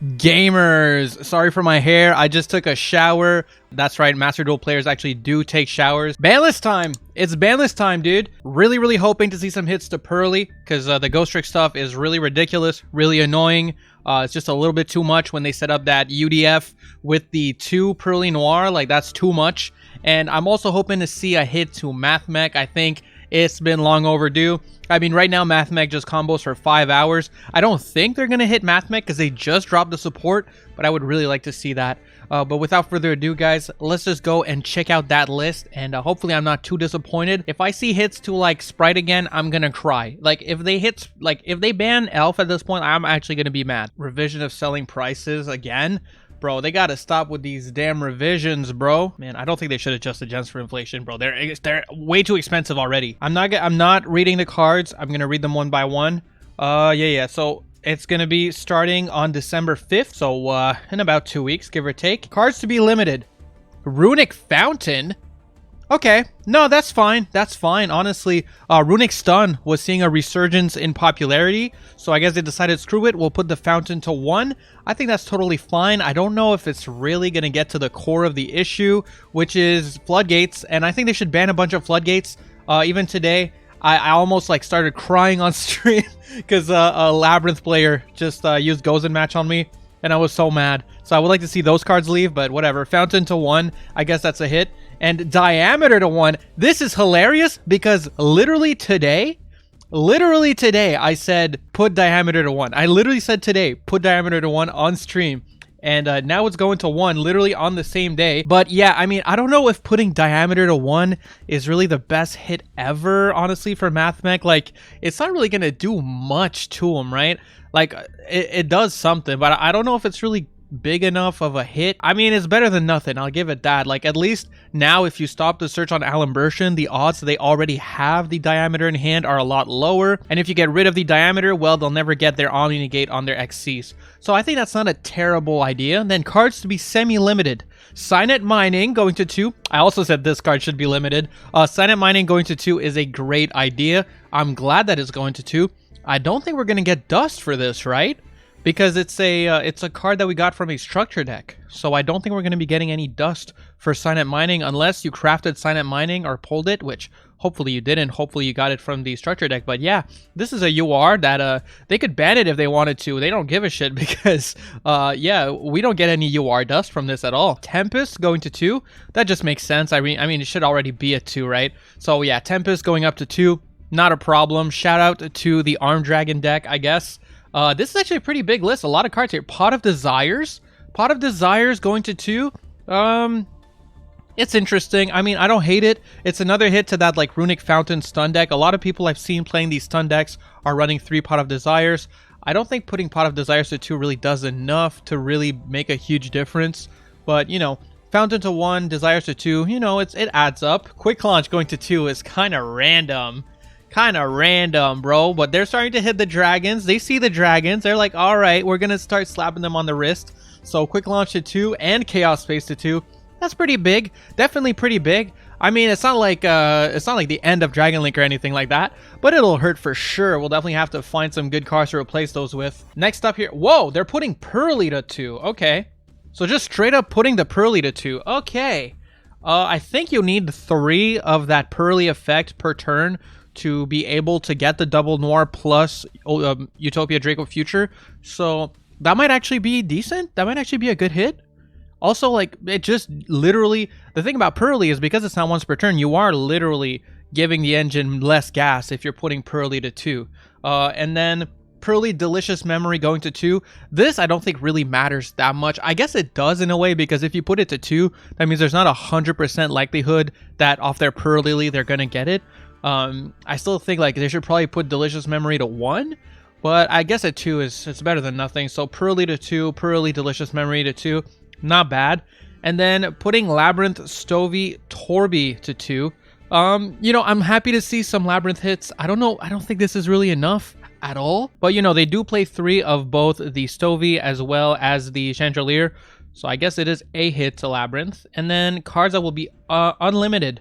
Gamers, sorry for my hair. I just took a shower. That's right, Master Duel players actually do take showers. Banlist time! It's banlist time, dude. Really hoping to see some hits to Pearly, because the Ghost Trick stuff is really ridiculous, really annoying. It's just a little bit too much when they set up that UDF with the 2 Pearly Noir. Like, that's too much. And I'm also hoping to see a hit to Mathmech. I think it's been long overdue. I mean, right now, Mathmech just combos for 5 hours. I don't think they're going to hit Mathmech because they just dropped the support, but I would really like to see that. But without further ado, guys, let's just go and check out that list, and hopefully I'm not too disappointed. If I see hits to, like, Sprite again, I'm going to cry. Like, if they ban Elf at this point, I'm actually going to be mad. Revision of selling prices again? Bro, they gotta stop with these damn revisions, bro. Man, I don't think they should adjust the gens for inflation, bro. They're way too expensive already. I'm not reading the cards. I'm gonna read them one by one. Yeah. So it's gonna be starting on December 5th. So in about 2 weeks, give or take. Cards to be limited. Runic Fountain. Okay, no, that's fine. That's fine. Honestly, Runic Stun was seeing a resurgence in popularity, so I guess they decided, screw it, we'll put the Fountain to 1. I think that's totally fine. I don't know if it's really going to get to the core of the issue, which is Floodgates, and I think they should ban a bunch of Floodgates. Even today, I almost like started crying on stream because a Labyrinth player just used Gozen Match on me, and I was so mad. So I would like to see those cards leave, but whatever. Fountain to 1, I guess that's a hit. And Diameter to 1. This is hilarious because literally today, I said put Diameter to 1. I literally said today, put Diameter to 1 on stream. And now it's going to 1 literally on the same day. But yeah, I mean, I don't know if putting Diameter to 1 is really the best hit ever, honestly, for Mathmech. Like, it's not really going to do much to him, right? Like, it does something, but I don't know if it's really big enough of a hit. I mean, it's better than nothing, I'll give it that. Like, at least now if you stop the search on Alimbertion, the odds that they already have the Diameter in hand are a lot lower, and if you get rid of the Diameter, well, they'll never get their Omni Negate on their XCs. So I think that's not a terrible idea. Then cards to be semi-limited. Signet Mining going to 2. I also said this card should be limited. Signet Mining going to 2 is a great idea. I'm glad that it's going to 2. I don't think we're going to get Dust for this, right? Because it's a card that we got from a structure deck. So I don't think we're going to be getting any Dust for Signet Mining unless you crafted Signet Mining or pulled it, which hopefully you didn't. Hopefully you got it from the structure deck. But yeah, this is a UR that they could ban it if they wanted to. They don't give a shit because yeah, we don't get any UR Dust from this at all. Tempest going to 2. That just makes sense. I mean it should already be a 2, right? So yeah, Tempest going up to 2. Not a problem. Shout out to the Arm Dragon deck, I guess. This is actually a pretty big list. A lot of cards here. Pot of Desires. Pot of Desires going to 2. It's interesting. I mean, I don't hate it. It's another hit to that, like, Runic Fountain stun deck. A lot of people I've seen playing these stun decks are running 3 Pot of Desires. I don't think putting Pot of Desires to 2 really does enough to really make a huge difference. But, you know, Fountain to 1, Desires to 2, you know, it adds up. Quick Launch going to 2 is kind of random. Bro, but they're starting to hit the dragons. They see the dragons. They're like, all right, we're gonna start slapping them on the wrist. So Quick Launch to 2 and Chaos Space to 2. That's pretty big. Definitely pretty big. I mean, it's not like the end of Dragon Link or anything like that, but it'll hurt for sure. We'll definitely have to find some good cards to replace those with. Next up here, whoa, they're putting Pearly to 2. Okay, so just straight up putting the Pearly to 2. Okay, I think you need 3 of that Pearly effect per turn to be able to get the double Noir plus Utopia Draco Future. So that might actually be decent. That might actually be a good hit. Also, like, it just literally, the thing about Pearly is because it's not once per turn, you are literally giving the engine less gas if you're putting Pearly to 2. And then Pearly Delicious Memory going to 2. This I don't think really matters that much. I guess it does in a way, because if you put it to 2, that means there's not 100% likelihood that off their Pearly they're gonna get it. I still think, like, they should probably put Delicious Memory to 1, but I guess at 2 it's better than nothing. So Pearly to 2, Pearly Delicious Memory to 2, not bad. And then putting Labyrinth Stovey Torby to 2. You know, I'm happy to see some Labyrinth hits. I don't know, I don't think this is really enough at all, but you know, they do play 3 of both the Stovey as well as the Chandelier, so I guess it is a hit to Labyrinth. And then cards that will be unlimited.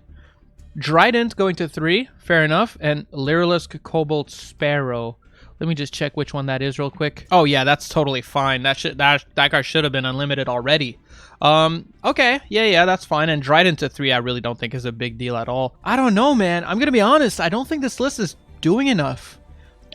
Drident going to 3, fair enough, and Lyrilisk Cobalt Sparrow. Let me just check which one that is real quick. Oh yeah, that's totally fine. That card should have been unlimited already. Okay, yeah, that's fine. And dried into 3, I really don't think is a big deal at all. I don't know, man. I'm gonna be honest. I don't think this list is doing enough.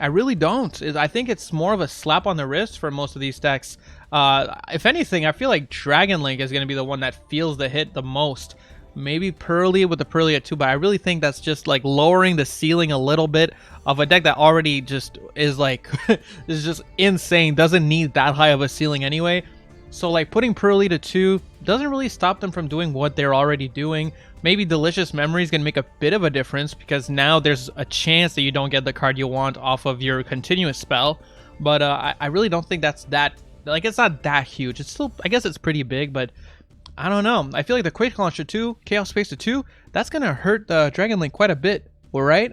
I really don't. I think it's more of a slap on the wrist for most of these decks. If anything, I feel like Dragon Link is gonna be the one that feels the hit the most. Maybe Pearly with the Pearly at 2, but I really think that's just like lowering the ceiling a little bit of a deck that already just is like is just insane, doesn't need that high of a ceiling anyway. So like putting Pearly to 2 doesn't really stop them from doing what they're already doing. Maybe Delicious Memory is going to make a bit of a difference because now there's a chance that you don't get the card you want off of your continuous spell. But I really don't think that's that, like, it's not that huge. It's still, I guess it's pretty big, but I don't know. I feel like the Quake Launcher 2, Chaos Space to 2, that's going to hurt the Dragon Link quite a bit. All right?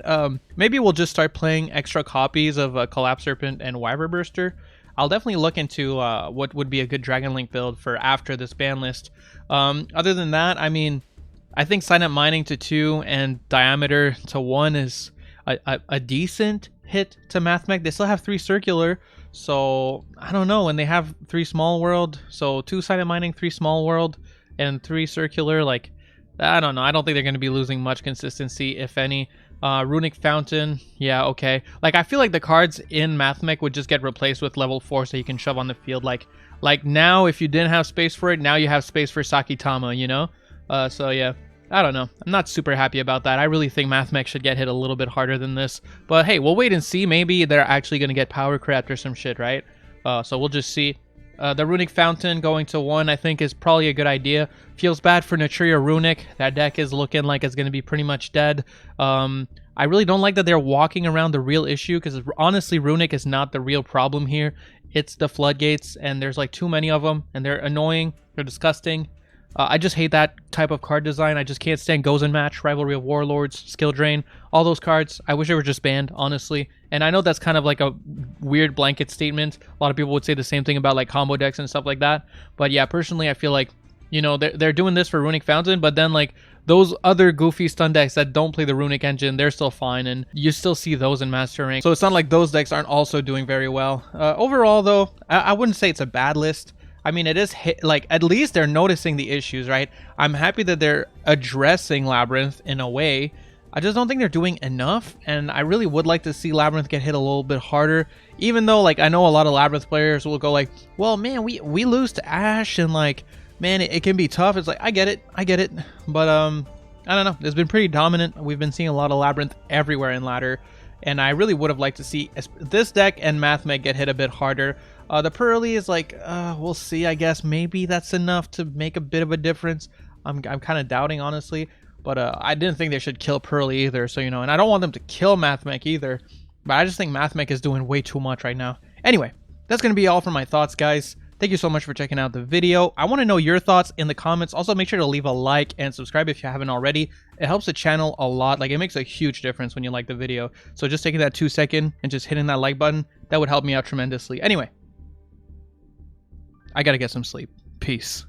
Maybe we'll just start playing extra copies of Collapse Serpent and Wyvern Burster. I'll definitely look into what would be a good Dragon Link build for after this ban list. Other than that, I mean, I think Silent Mining to 2 and Diameter to 1 is a decent hit to MathMech. They still have 3 Circular, so I don't know. When they have 3 Small World, so 2 Silent Mining, 3 Small World, and 3 Circular, like, I don't know. I don't think they're going to be losing much consistency, if any. Runic Fountain, yeah, okay. Like, I feel like the cards in MathMech would just get replaced with level 4 so you can shove on the field. Like now, if you didn't have space for it, now you have space for Sakitama, you know? So yeah, I don't know. I'm not super happy about that. I really think MathMech should get hit a little bit harder than this. But hey, we'll wait and see. Maybe they're actually going to get Power Crept or some shit, right? So we'll just see. The Runic Fountain going to 1, I think, is probably a good idea. Feels bad for Naturia Runic. That deck is looking like it's going to be pretty much dead. I really don't like that they're walking around the real issue, because honestly, Runic is not the real problem here. It's the Floodgates, and there's like too many of them, and they're annoying. They're disgusting. I just hate that type of card design. I just can't stand Gozen Match, Rivalry of Warlords, Skill Drain, all those cards. I wish they were just banned, honestly. And I know that's kind of like a weird blanket statement. A lot of people would say the same thing about like combo decks and stuff like that. But yeah, personally, I feel like, you know, they're doing this for Runic Fountain, but then like those other goofy stun decks that don't play the Runic engine, they're still fine, and you still see those in Master Rank. So it's not like those decks aren't also doing very well. Overall, though, I wouldn't say it's a bad list. I mean, it is like, at least they're noticing the issues, right? I'm happy that they're addressing Labyrinth in a way. I just don't think they're doing enough, and I really would like to see Labyrinth get hit a little bit harder. Even though, like, I know a lot of Labyrinth players will go like, well, man, we lose to Ash, and like, man, it can be tough. It's like, I get it. But I don't know. It's been pretty dominant. We've been seeing a lot of Labyrinth everywhere in ladder, and I really would have liked to see this deck and MathMech get hit a bit harder. The Pearly is like, we'll see, I guess. Maybe that's enough to make a bit of a difference. I'm kind of doubting, honestly. But I didn't think they should kill Pearly either. So, you know, and I don't want them to kill MathMech either. But I just think MathMech is doing way too much right now. Anyway, that's going to be all for my thoughts, guys. Thank you so much for checking out the video. I want to know your thoughts in the comments. Also, make sure to leave a like and subscribe if you haven't already. It helps the channel a lot. Like, it makes a huge difference when you like the video. So just taking that 2 seconds and just hitting that like button, that would help me out tremendously. Anyway, I gotta get some sleep. Peace.